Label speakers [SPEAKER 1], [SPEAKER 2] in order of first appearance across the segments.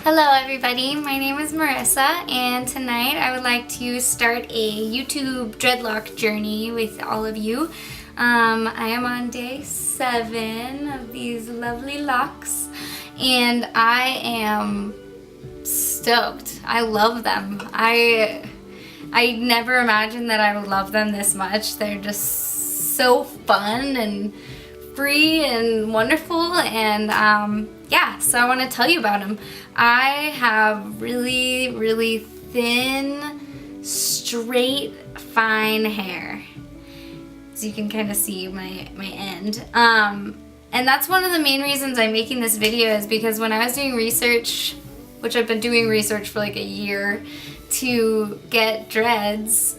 [SPEAKER 1] Hello everybody, my name is Marissa and tonight I would like to start a YouTube dreadlock journey with all of you. I am on day 7 of these lovely locks and I am stoked. I love them. I never imagined that I would love them this much. They're just so fun and free and wonderful, and yeah, so I want to tell you about them. I have really thin, straight, fine hair, so you can kind of see my end, and that's one of the main reasons I'm making this video, is because when I was doing research, which I've been doing research for like a year to get dreads,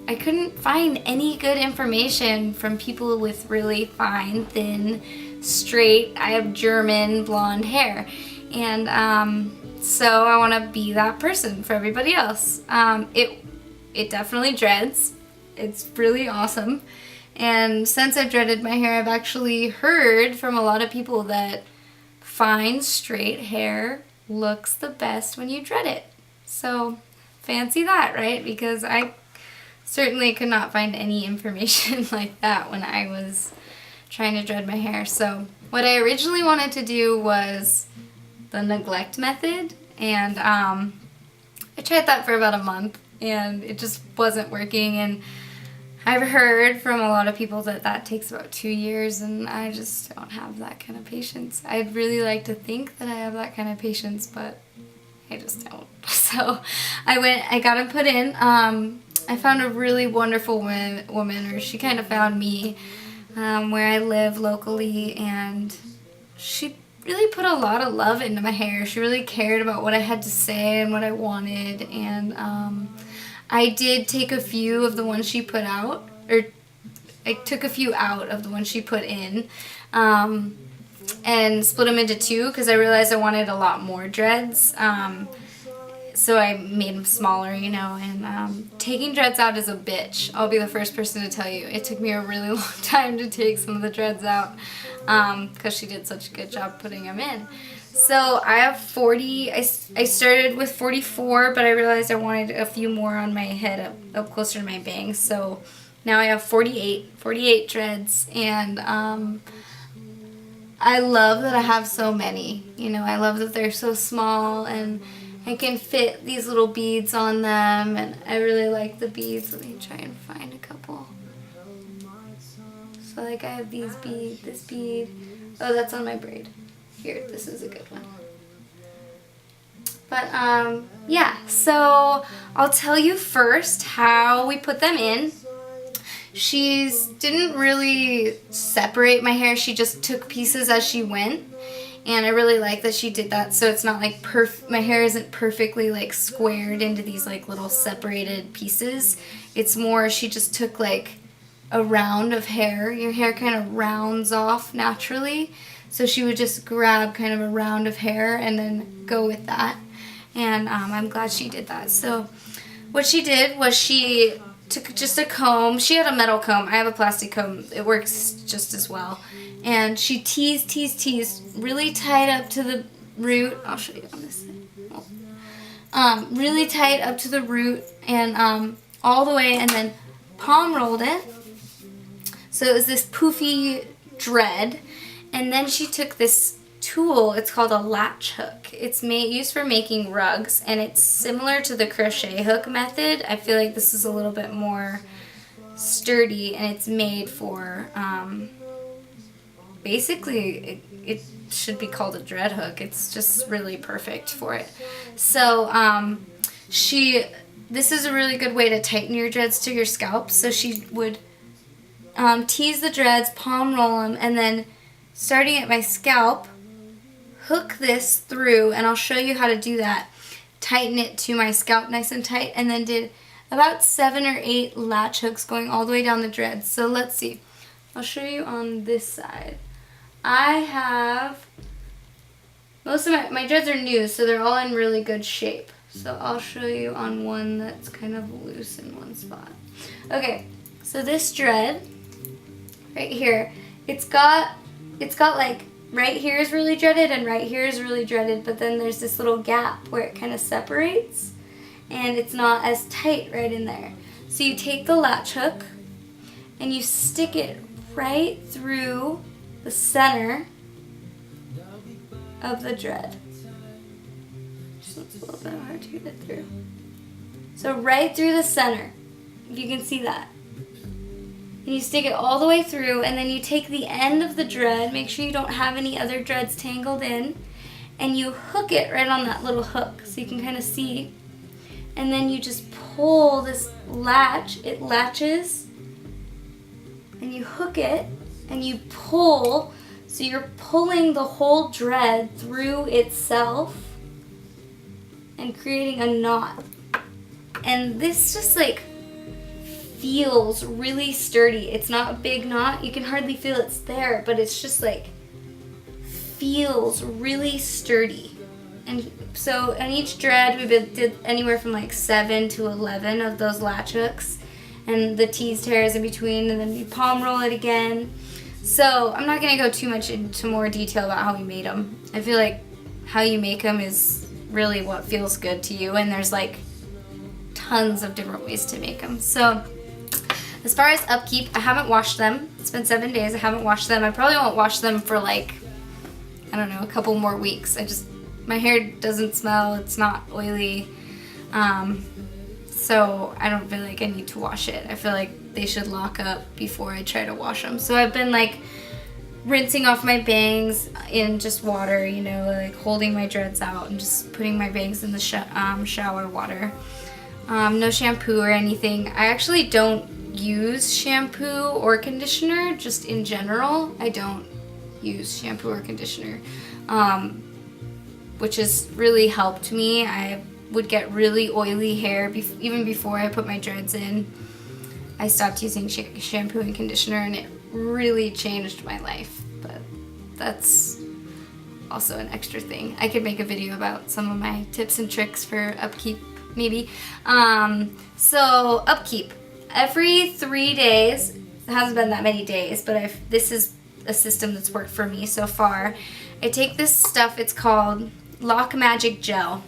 [SPEAKER 1] I couldn't find any good information from people with really fine, thin, straight, I have German blonde hair. And so I want to be that person for everybody else. It definitely dreads. It's really awesome. And since I've dreaded my hair, I've actually heard from a lot of people that fine, straight hair looks the best when you dread it. So fancy that, right? Because I certainly could not find any information like that when I was trying to dread my hair. So what I originally wanted to do was the neglect method, and I tried that for about a month and it just wasn't working, and I've heard from a lot of people that that takes about 2 years, and I just don't have that kind of patience. I'd really like to think that I have that kind of patience, but I just don't. So I got them put in. I found a really wonderful woman, or she kind of found me, where I live locally, and she really put a lot of love into my hair. She really cared about what I had to say and what I wanted, and I did take a few of the ones she put out, or I took a few out of the ones she put in, and split them into 2 because I realized I wanted a lot more dreads. So I made them smaller, you know, and taking dreads out is a bitch. I'll be the first person to tell you. It took me a really long time to take some of the dreads out because she did such a good job putting them in. So I have 40. I started with 44, but I realized I wanted a few more on my head up closer to my bangs. So now I have 48 dreads, and I love that I have so many. You know, I love that they're so small, and I can fit these little beads on them, and I really like the beads. Let me try and find a couple. So like I have these beads, this bead. Oh, that's on my braid. Here, this is a good one. But yeah, so I'll tell you first how we put them in. She didn't really separate my hair. She just took pieces as she went. And I really like that she did that, so it's not like my hair isn't perfectly like squared into these like little separated pieces. It's more, she just took like a round of hair. Your hair kind of rounds off naturally, so she would just grab kind of a round of hair and then go with that. And I'm glad she did that. So what she did was she took just a comb. She had a metal comb. I have a plastic comb. It works just as well. And she teased really tight up to the root. I'll show you on this side. Really tight up to the root, and all the way, and then palm rolled it. So it was this poofy dread. And then she took this tool. It's called a latch hook. It's used for making rugs, and it's similar to the crochet hook method. I feel like this is a little bit more sturdy, and it's made for basically it should be called a dread hook. It's just really perfect for it. So this is a really good way to tighten your dreads to your scalp. So she would tease the dreads, palm roll them, and then starting at my scalp, hook this through, and I'll show you how to do that. Tighten it to my scalp nice and tight, and then did about 7 or 8 latch hooks going all the way down the dreads. So let's see. I'll show you on this side. I have, most of my dreads are new, so they're all in really good shape. So I'll show you on one that's kind of loose in one spot. Okay, so this dread right here, it's got like right here is really dreaded and right here is really dreaded, but then there's this little gap where it kind of separates and it's not as tight right in there. So you take the latch hook and you stick it right through the center of the dread. Just looks a little bit hard to get it through. So right through the center, if you can see that. And you stick it all the way through, and then you take the end of the dread, make sure you don't have any other dreads tangled in, and you hook it right on that little hook so you can kind of see. And then you just pull this latch, it latches, and you hook it, and you pull, so you're pulling the whole dread through itself and creating a knot. And this just like feels really sturdy. It's not a big knot. You can hardly feel it's there, but it's just like feels really sturdy. And so on each dread we did anywhere from like 7 to 11 of those latch hooks and the tease tears in between, and then you palm roll it again. So I'm not going to go too much into more detail about how we made them. I feel like how you make them is really what feels good to you, and there's like tons of different ways to make them. So as far as upkeep, I haven't washed them. It's been 7 days. I haven't washed them. I probably won't wash them for like, I don't know, a couple more weeks. My hair doesn't smell. It's not oily. So I don't feel like I need to wash it. I feel like they should lock up before I try to wash them. So I've been like rinsing off my bangs in just water, you know, like holding my dreads out and just putting my bangs in the shower water. No shampoo or anything. I actually don't use shampoo or conditioner, just in general. I don't use shampoo or conditioner, which has really helped me. I would get really oily hair even before I put my dreads in. I stopped using shampoo and conditioner, and it really changed my life. But that's also an extra thing. I could make a video about some of my tips and tricks for upkeep, maybe. So upkeep. Every 3 days, it hasn't been that many days, but this is a system that's worked for me so far. I take this stuff, it's called Lock Magic Gel.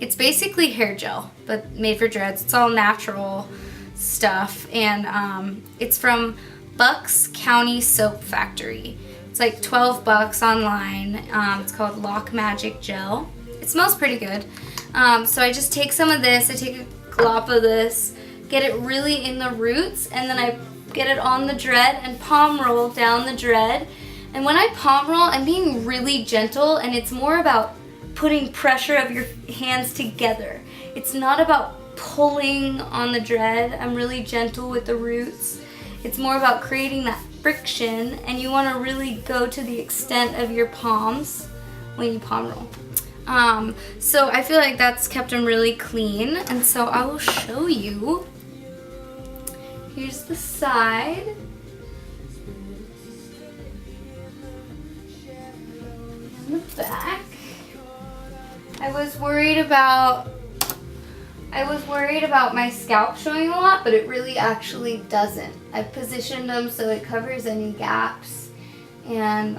[SPEAKER 1] It's basically hair gel, but made for dreads. It's all natural stuff, and it's from Bucks County Soap Factory. It's like $12 online. It's called Lock Magic Gel. It smells pretty good. So I just take some of this, I take a glop of this, get it really in the roots, and then I get it on the dread and palm roll down the dread. And when I palm roll, I'm being really gentle, and it's more about putting pressure of your hands together. It's not about pulling on the dread. I'm really gentle with the roots. It's more about creating that friction, and you want to really go to the extent of your palms when you palm roll. So I feel like that's kept them really clean, and so I will show you. Here's the side. And the back. I was worried about my scalp showing a lot, but it really actually doesn't. I've positioned them so it covers any gaps, and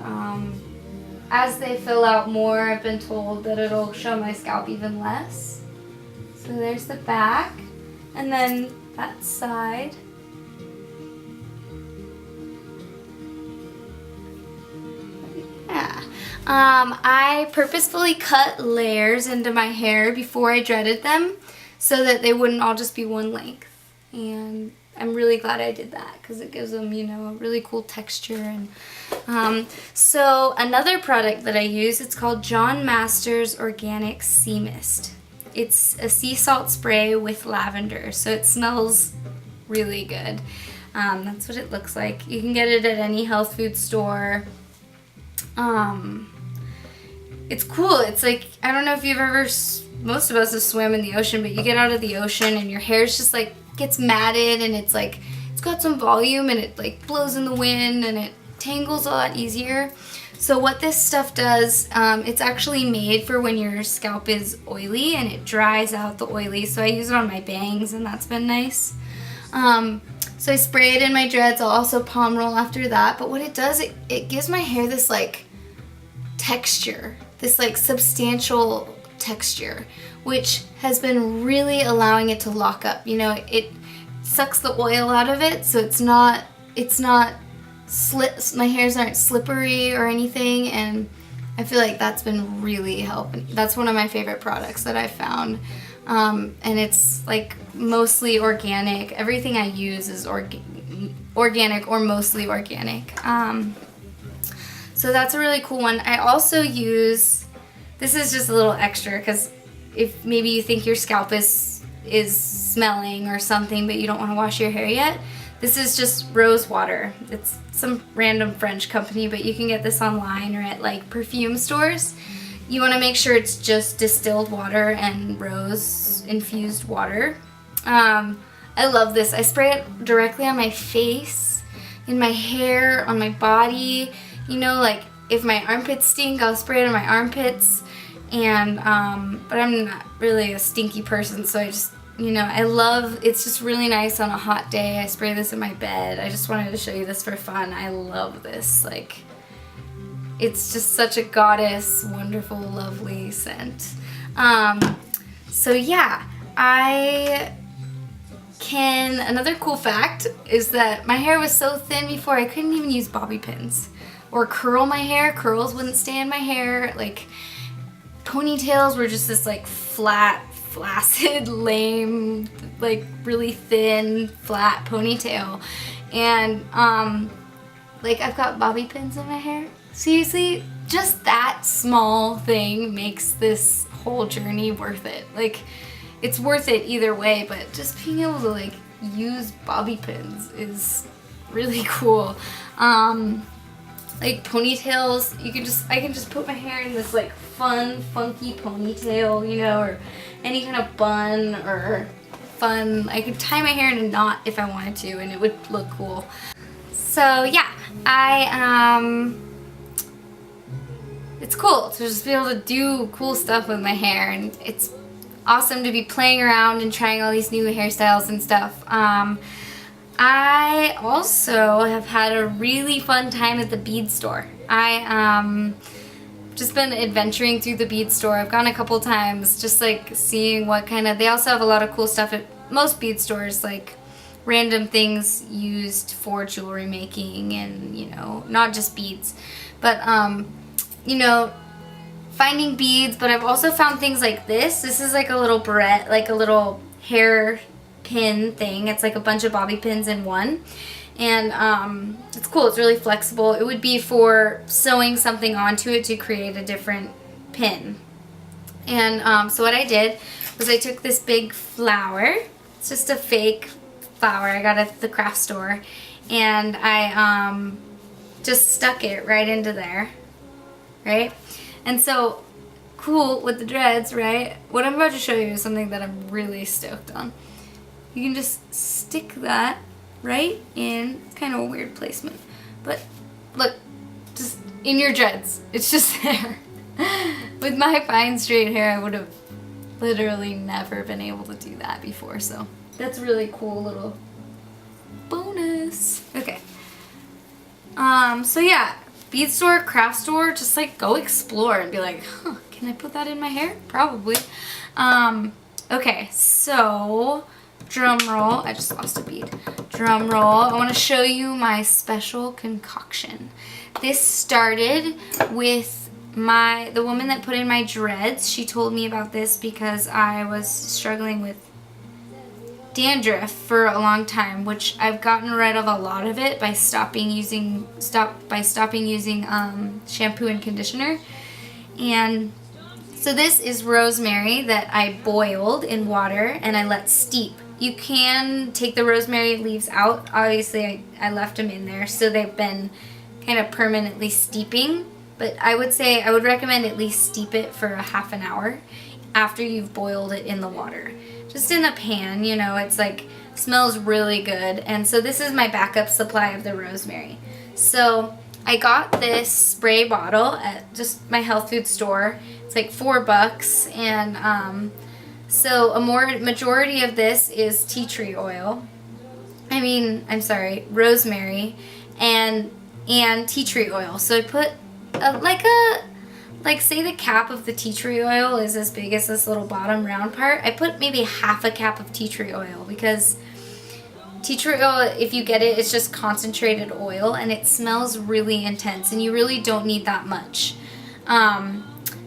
[SPEAKER 1] as they fill out more, I've been told that it'll show my scalp even less. So there's the back, and then that side. Yeah. I purposefully cut layers into my hair before I dreaded them so that they wouldn't all just be one length. And I'm really glad I did that because it gives them, you know, a really cool texture. And so another product that I use, it's called John Masters Organic Sea Mist. It's a sea salt spray with lavender, so it smells really good. That's what it looks like. You can get it at any health food store. It's cool. It's like, I don't know if you've ever, most of us have swam in the ocean, but you get out of the ocean and your hair's just like gets matted, and it's like, it's got some volume, and it like blows in the wind, and it tangles a lot easier. So what this stuff does, it's actually made for when your scalp is oily, and it dries out the oily. So I use it on my bangs, and that's been nice. So I spray it in my dreads. I'll also palm roll after that. But what it does, it gives my hair this like texture, this like substantial texture, which has been really allowing it to lock up. You know, it sucks the oil out of it, so it's not my hairs aren't slippery or anything, and I feel like that's been really helping. That's one of my favorite products that I've found. And it's like mostly organic. Everything I use is organic or mostly organic. So that's a really cool one. I also use, this is just a little extra because if maybe you think your scalp is smelling or something but you don't want to wash your hair yet, this is just rose water. It's some random French company, but you can get this online or at like perfume stores. You want to make sure it's just distilled water and rose infused water. I love this. I spray it directly on my face, in my hair, on my body. You know, like if my armpits stink, I'll spray it on my armpits. And but I'm not really a stinky person, so I just, you know, it's just really nice on a hot day. I spray this in my bed. I just wanted to show you this for fun. I love this. Like, it's just such a goddess, wonderful, lovely scent. So yeah, another cool fact is that my hair was so thin before I couldn't even use bobby pins or curl my hair. Curls wouldn't stay in my hair. Like, ponytails were just this like flat, flaccid, lame, like really thin, flat ponytail. And like I've got bobby pins in my hair. Seriously, just that small thing makes this whole journey worth it. Like, it's worth it either way, but just being able to like use bobby pins is really cool. Like ponytails, I can just put my hair in this like fun, funky ponytail, you know, or any kind of bun or fun. I could tie my hair in a knot if I wanted to, and it would look cool. So yeah, it's cool to just be able to do cool stuff with my hair, and it's awesome to be playing around and trying all these new hairstyles and stuff. I also have had a really fun time at the bead store. I just been adventuring through the bead store. I've gone a couple times just like seeing what kind of, they also have a lot of cool stuff at most bead stores, like random things used for jewelry making and, you know, not just beads, but you know, finding beads. But I've also found things like this. This is like a little barrette, like a little hair pin thing. It's like a bunch of bobby pins in one, and it's cool. It's really flexible. It would be for sewing something onto it to create a different pin. And so what I did was I took this big flower. It's just a fake flower I got at the craft store, and I just stuck it right into there, right? And so cool with the dreads, right? What I'm about to show you is something that I'm really stoked on. You can just stick that right in. It's kind of a weird placement, but look, just in your dreads. It's just there. With my fine straight hair, I would have literally never been able to do that before, so that's a really cool little bonus. Okay. So yeah, bead store, craft store, just like go explore and be like, huh, can I put that in my hair? Probably. Okay, so drum roll. I just lost a bead. Drum roll. I want to show you my special concoction. This started with the woman that put in my dreads. She told me about this because I was struggling with dandruff for a long time, which I've gotten rid of a lot of it by stopping using shampoo and conditioner. And so this is rosemary that I boiled in water and I let steep. You can take the rosemary leaves out. Obviously, I left them in there, so they've been kind of permanently steeping. But I would recommend at least steep it for a half an hour after you've boiled it in the water. Just in a pan, you know, it's like, smells really good. And so this is my backup supply of the rosemary. So I got this spray bottle at just my health food store. It's like $4, and so a majority of this is tea tree oil. Rosemary and tea tree oil. So I put like say the cap of the tea tree oil is as big as this little bottom round part, I put maybe half a cap of tea tree oil, because tea tree oil, if you get it, it's just concentrated oil and it smells really intense and you really don't need that much.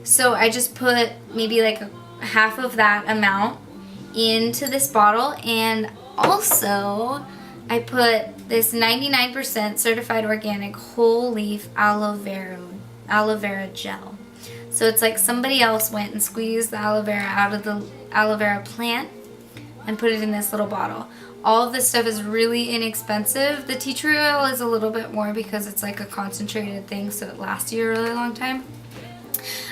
[SPEAKER 1] So I just put maybe like half of that amount into this bottle, and also I put this 99% certified organic whole leaf aloe vera gel. So it's like somebody else went and squeezed the aloe vera out of the aloe vera plant and put it in this little bottle. All of this stuff is really inexpensive. The tea tree oil is a little bit more because it's like a concentrated thing, so it lasts you a really long time.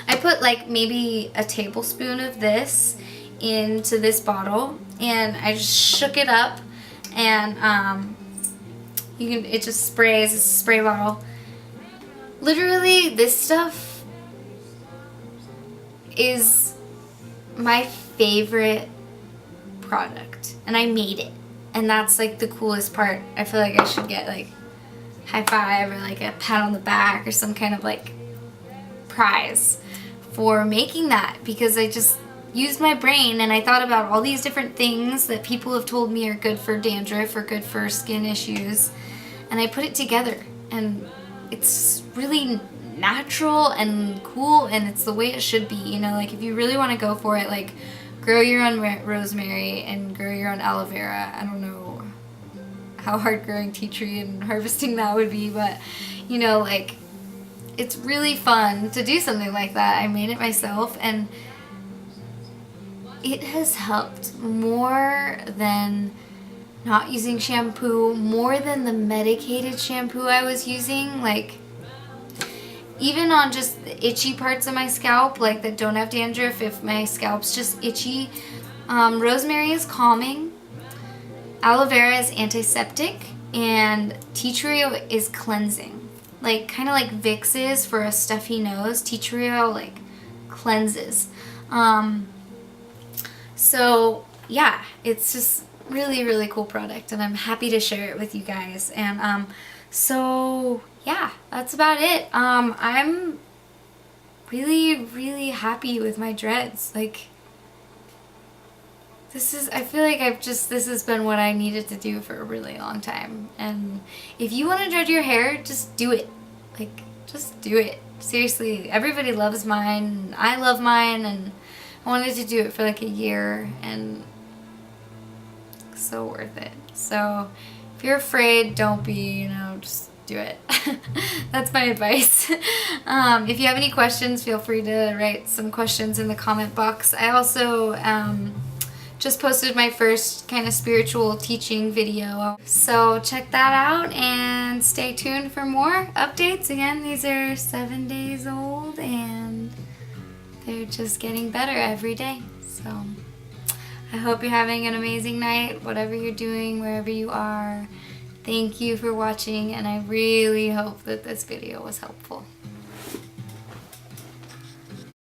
[SPEAKER 1] I put like maybe a tablespoon of this into this bottle, and I just shook it up, and it just sprays. It's a spray bottle. Literally, this stuff is my favorite product, and I made it, and that's like the coolest part. I feel like I should get like high five or like a pat on the back or some kind of like prize for making that, because I just used my brain and I thought about all these different things that people have told me are good for dandruff or good for skin issues, and I put it together, and it's really natural and cool, and it's the way it should be, you know. Like if you really want to go for it, like grow your own rosemary and grow your own aloe vera. I don't know how hard growing tea tree and harvesting that would be, but you know, like it's really fun to do something like that. I made it myself, and it has helped more than not using shampoo, more than the medicated shampoo I was using. Like even on just the itchy parts of my scalp, like that don't have dandruff, if my scalp's just itchy, rosemary is calming, aloe vera is antiseptic, and tea tree oil is cleansing. Like kind of like Vicks is for a stuffy nose, tea tree oil like cleanses. So yeah, it's just really, really cool product, and I'm happy to share it with you guys. And so yeah, that's about it. I'm really, really happy with my dreads. Like I feel like this has been what I needed to do for a really long time. And if you want to dread your hair, just do it. Like, just do it. Seriously, everybody loves mine, and I love mine, and I wanted to do it for like a year, and so worth it. So if you're afraid, don't be, you know, just do it. That's my advice. If you have any questions, feel free to write some questions in the comment box. I also just posted my first kind of spiritual teaching video, so check that out and stay tuned for more updates. Again, these are 7 days old and they're just getting better every day. So I hope you're having an amazing night, whatever you're doing, wherever you are. Thank you for watching, and I really hope that this video was helpful.